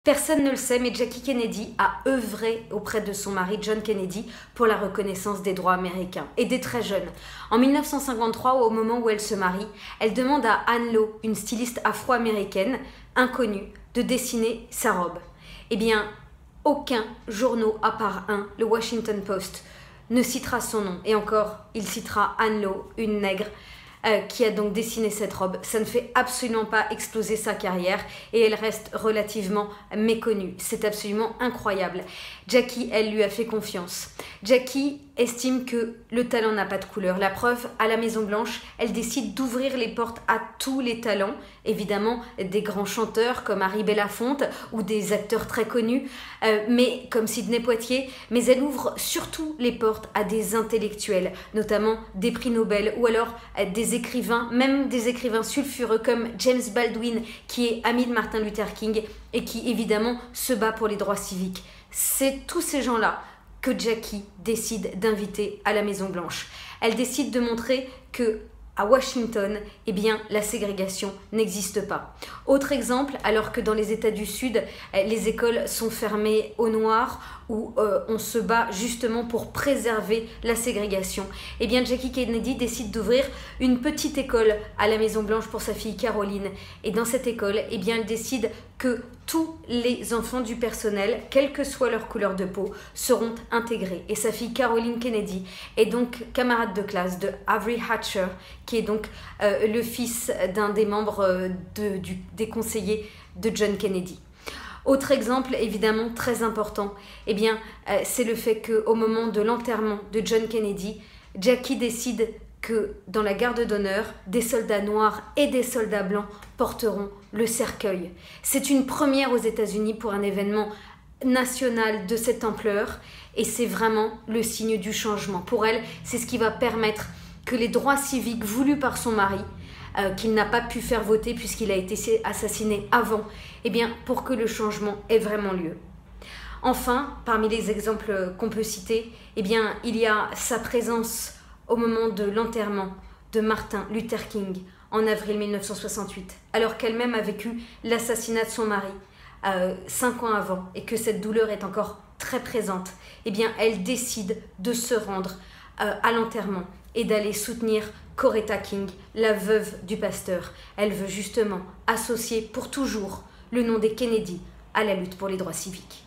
Personne ne le sait, mais Jackie Kennedy a œuvré auprès de son mari John Kennedy pour la reconnaissance des droits américains, et dès très jeune. En 1953, au moment où elle se marie, elle demande à Anne Lowe, une styliste afro-américaine inconnue, de dessiner sa robe. Eh bien, aucun journal à part un, le Washington Post, ne citera son nom. Et encore, il citera Anne Lowe, une nègre, qui a donc dessiné cette robe. Ça ne fait absolument pas exploser sa carrière et elle reste relativement méconnue. C'est absolument incroyable. Jackie, elle lui a fait confiance. Jackie estime que le talent n'a pas de couleur. La preuve, à la Maison Blanche, elle décide d'ouvrir les portes à tous les talents, évidemment des grands chanteurs comme Harry Belafonte ou des acteurs très connus, mais comme Sidney Poitier, mais elle ouvre surtout les portes à des intellectuels, notamment des prix Nobel ou alors des écrivains, même des écrivains sulfureux comme James Baldwin, qui est ami de Martin Luther King et qui évidemment se bat pour les droits civiques. C'est tous ces gens-là que Jackie décide d'inviter à la Maison Blanche. Elle décide de montrer que à Washington, eh bien, la ségrégation n'existe pas. Autre exemple, alors que dans les États du Sud, les écoles sont fermées au noir, où on se bat justement pour préserver la ségrégation, eh bien, Jackie Kennedy décide d'ouvrir une petite école à la Maison Blanche pour sa fille Caroline. Et dans cette école, eh bien, elle décide que tous les enfants du personnel, quelle que soit leur couleur de peau, seront intégrés. Et sa fille Caroline Kennedy est donc camarade de classe de Avery Hatcher, qui est donc le fils d'un des membres des conseillers de John Kennedy. Autre exemple évidemment très important, eh bien, c'est le fait qu'au moment de l'enterrement de John Kennedy, Jackie décide que dans la garde d'honneur, des soldats noirs et des soldats blancs porteront le cercueil. C'est une première aux États-Unis pour un événement national de cette ampleur et c'est vraiment le signe du changement. Pour elle, c'est ce qui va permettre que les droits civiques voulus par son mari, qu'il n'a pas pu faire voter puisqu'il a été assassiné avant, eh bien, pour que le changement ait vraiment lieu. Enfin, parmi les exemples qu'on peut citer, eh bien, il y a sa présence au moment de l'enterrement de Martin Luther King en avril 1968, alors qu'elle-même a vécu l'assassinat de son mari 5 ans avant et que cette douleur est encore très présente, eh bien, elle décide de se rendre à l'enterrement et d'aller soutenir Coretta King, la veuve du pasteur. Elle veut justement associer pour toujours le nom des Kennedy à la lutte pour les droits civiques.